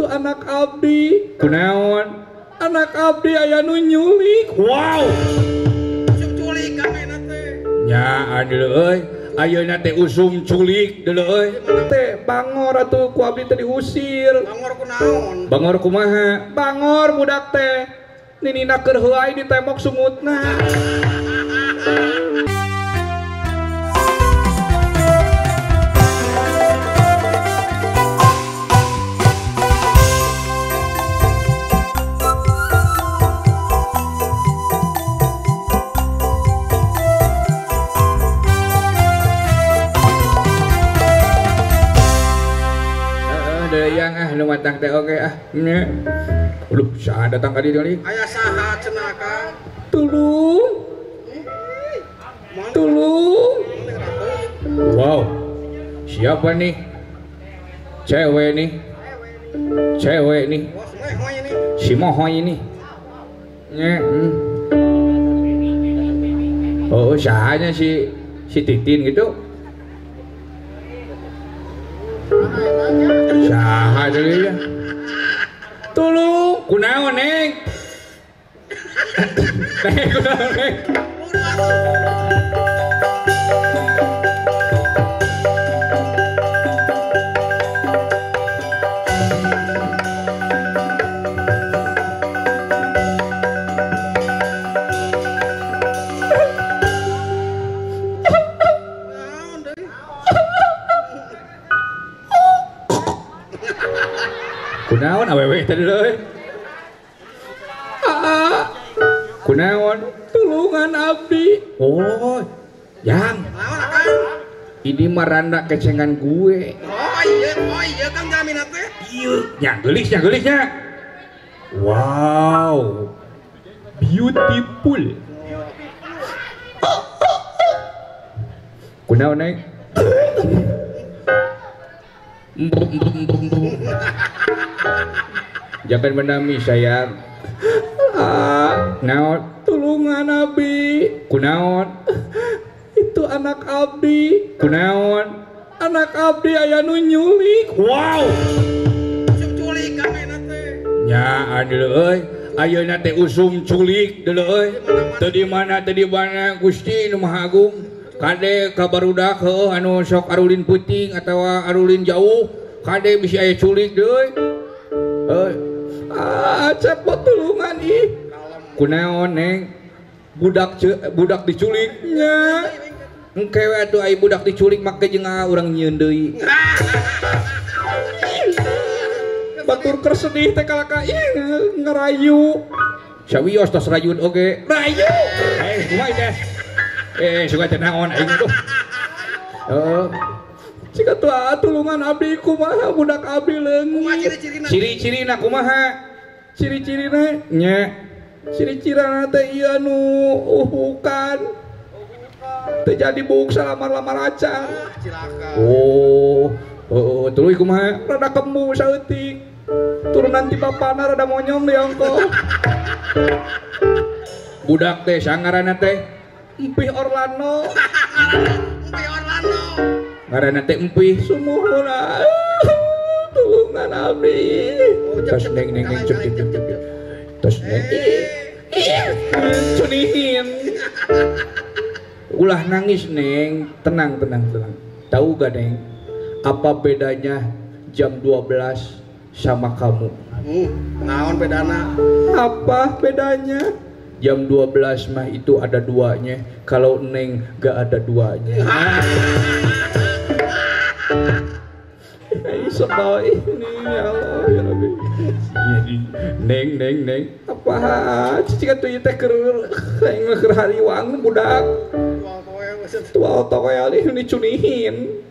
Itu anak abdi. Kunaon? Anak abdi aya nu nyulik. Wow. Culik kami nanti. Nya adil euy. Ayeuna teh usum culik deuleu euy. Teh bangor atuh ku abdi teh diusir. Bangor kunaon? Bangor kumaha? Bangor budak teh. Ninina keur heuai di tembok sumutna. Yang nu matang teh oge nya. Aduh, saha datang ka dieu deui? Aya saha cenah Kang? Tulung. Tulung. Wow. Siapa nih? Cewek nih. Cewek nih. Wah, semua ini. Si Mohoy ini. Nya. Oh, sahanya si Titin gitu. Saha deui ya? Tulung. Kunaon, Neng? Neng, kunaon, Neng? Kunaon awewe tadi euy? Kunaon? Tulungan abdi. Oh, yang Naon Kang? ini mah randa kecengan gue. Oh iya Kang jamin teh. Iya, nya geulisnya. Wow. Beautiful. Kunaon, Neng? Jangan menami sayang. Naon? Tulungan abdi. Kunaon? Itu anak abdi. Kunaon? Anak abdi aya nu nyulik. Wow. Culik kami nanti. Nya adil euy. Ayeuna teh usum culik deuleu euy. Teu di mana Gusti Nu Maha Agung. Kade ka barudak heuh anu sok arulin puting atawa arulin jauh. Kade bisi aya culik deui. Euy. Cepot tulungan ih. Kunaon, Neng? Budak diculiknya. Engke we atuh ai budak diculik make jeung urang nyieun deui. Batur keur sedih teh kalaka ngerayu. Sawios tos rayun oge. Rayu. Kumaha teh? Suka teh naon aing tuh. Jika tuh tulungan abdi kumaha budak abdi Kumaha leungit. ciri-cirina? Ciri-cirina kumaha? Ciri-cirina Nya. ciri-cirina teh ieu nu uhukan. Teh jadi buk salamar-lamar acan. Cilaka. Oh, tuluy kumaha? Rada kembu saeutik. Turunan ti bapana rada monyong deui ongko. Budak teh sangaranna teh Empih Orlando. Empi Orlando. ngaranna teh empih. Sumuhuna. Tulungan abdi. Tos neng cep. Tos neng. Cunihin. Ulah nangis, Neng. Tenang. Tahu gak, Neng? Apa bedanya jam 12 sama kamu? Naon bedana? Apa bedanya? Jam 12 mah itu ada duanya. Kalau Neng gak ada duanya. Sedoi ini ya Allah ya Rabbi. Neng. Apa cici kan tuh teh keur hariwang budak. Tua toko ya ini dicunihin.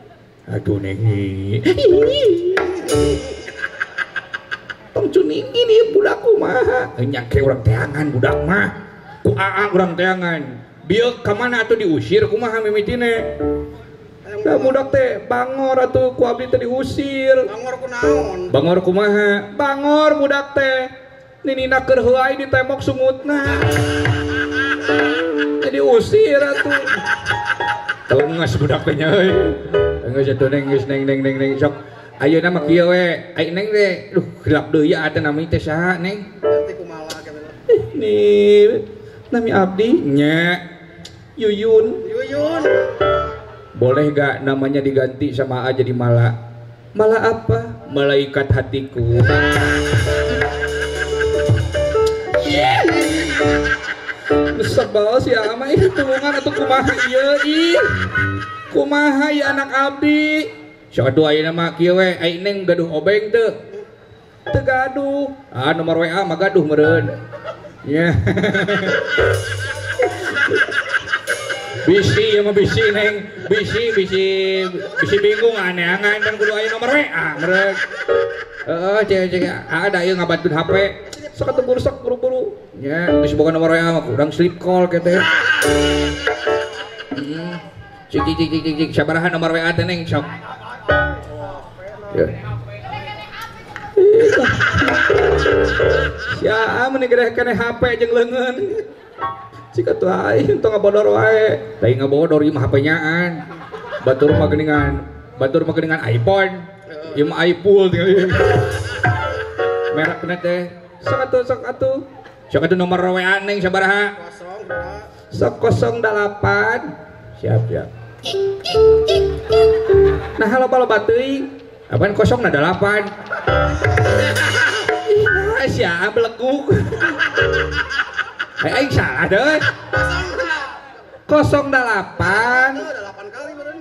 Aduh, Neng. Tong cuning ini budak kumaha? Nyake urang teangan budak mah. Ku urang teangan. Bieu ka mana atuh diusir kumaha mimitina? Da budak teh bangor atuh ku abdi teh diusir. Bangor kunaon? Bangor kumaha? Bangor budak teh. Ninina keur heuai di tembok sumutna. Jadi usir atuh. Telengas budak teh nya euy. Geus atuh Neng, geus Neng sok. ayeuna mah kieu we ai neng teh duh gelap deui ya atuh nami teh saha neng Nanti kumaha kabeh. Nih nami abdi nya Yuyun. Yuyun. boleh gak namanya diganti sama A jadi Mala Malah apa? malaikat hatiku Sebel si ama ih tulungan atau kumaha ieu ih. Kumaha ya anak abdi? sok atuh ayeuna mah kieu we ai neng gaduh obeng teu Teu gaduh. nomor WA mah gaduh meureun nya bisi ya mah bisi neng bisi bingung aneh-aneh dan kudu aya nomor WA meureun cek ada ieu ngabantuin HP Sok atuh bursak buru-buru. nya geus boga nomor WA mah urang sleep call keteh cik sabaraha nomor WA teh neng sok ya Ya amun digerehkeun HP jeung leungeun. Cik atuh aing tong ngabodor wae. tadi ngabodor ieu mah HP nyaan batur mah geuningan iPhone ieu mah iPhone merekna teh Sok atuh. sok atuh nomor WA neng sabaraha Kosong. Sok 08. siap Nah loba teuing. apaan kosong ada 8 Nah sia beleguk. aing salah deh Kosong. 08. Udah 8 kali beren.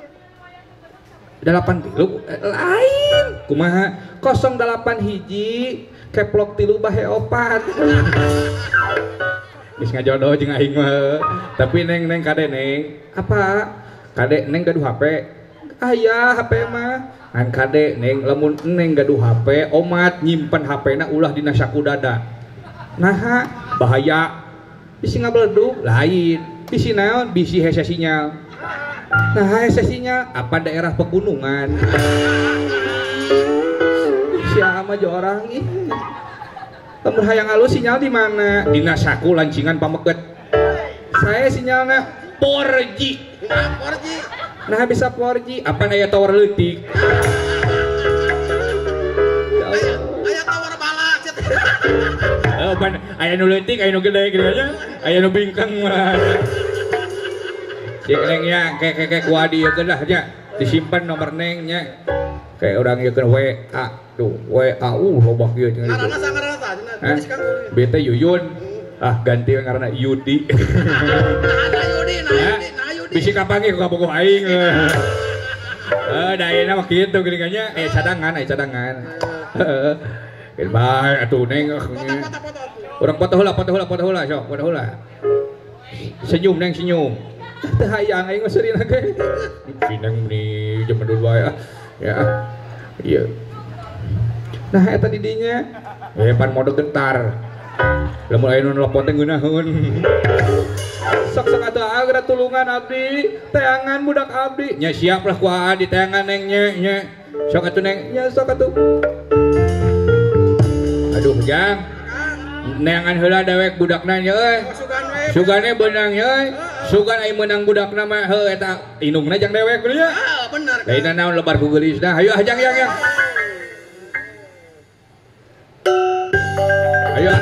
ada 8 tilu Lain. kumaha 08 hiji keplok 3 bahe 4. geus ngajodoh jeung aing mah tapi neng kade neng Apa? kade neng gaduh HP Aya HP mah. kan kade neng lamun neng gaduh HP omat nyimpen HP-na ulah dina saku dada Nah, bahaya bisi ngabeleduk. lain Bisi naon? bisi hese sinyal Nah, hese sinyal. apa daerah pegunungan Sia mah orang ih. Lamun hayang alus sinyal di mana? dina saku lancingan pameget Saya sinyalna 4G Nah, 4G. nah bisa 4G. apa aya tower leutik Ya Allah. Aya tower balak. pan aya nu leutik aya nu gede gitu aja aya nu bingkang mah cek neng nya kayak kuadi ya dah nya disimpan nomor neng nya kayak orang ieu WA tuh WA loba kieu cenah Ngaranna sangaranna tah? Hah? Tulis Kang kuliah. Beta Yuyun ganti ngaranna Yudi Nah, Yudi. bisi kapange ku kabogoh aing dayeuna mah kitu geuningannya cadangan Ken bae atuh neng Foto. urang foto heula sok foto heula senyum neng senyum Teu hayang aing mah seurina ge. Pinang nih zaman dulu ya. Ya. Iya. Nah eta di dinya. Pan mode gentar. Lamun aya nu nelpon teh ngeunaheun. Sok atuh agra tulungan abdi. Teangan budak abdi. Nya siap lah ku di tayangan neng nya. Sok atuh neng. Ya sok atuh. Aduh jang. Neangan heula dewek budakna nya euy. Sugan we. Sugane beunang euy. Sugan ai meunang budakna mah heuh eta inungna jang dewek nya. Ah, bener. Lainna naon lebar ku geulisna. Hayu jang. Ayo.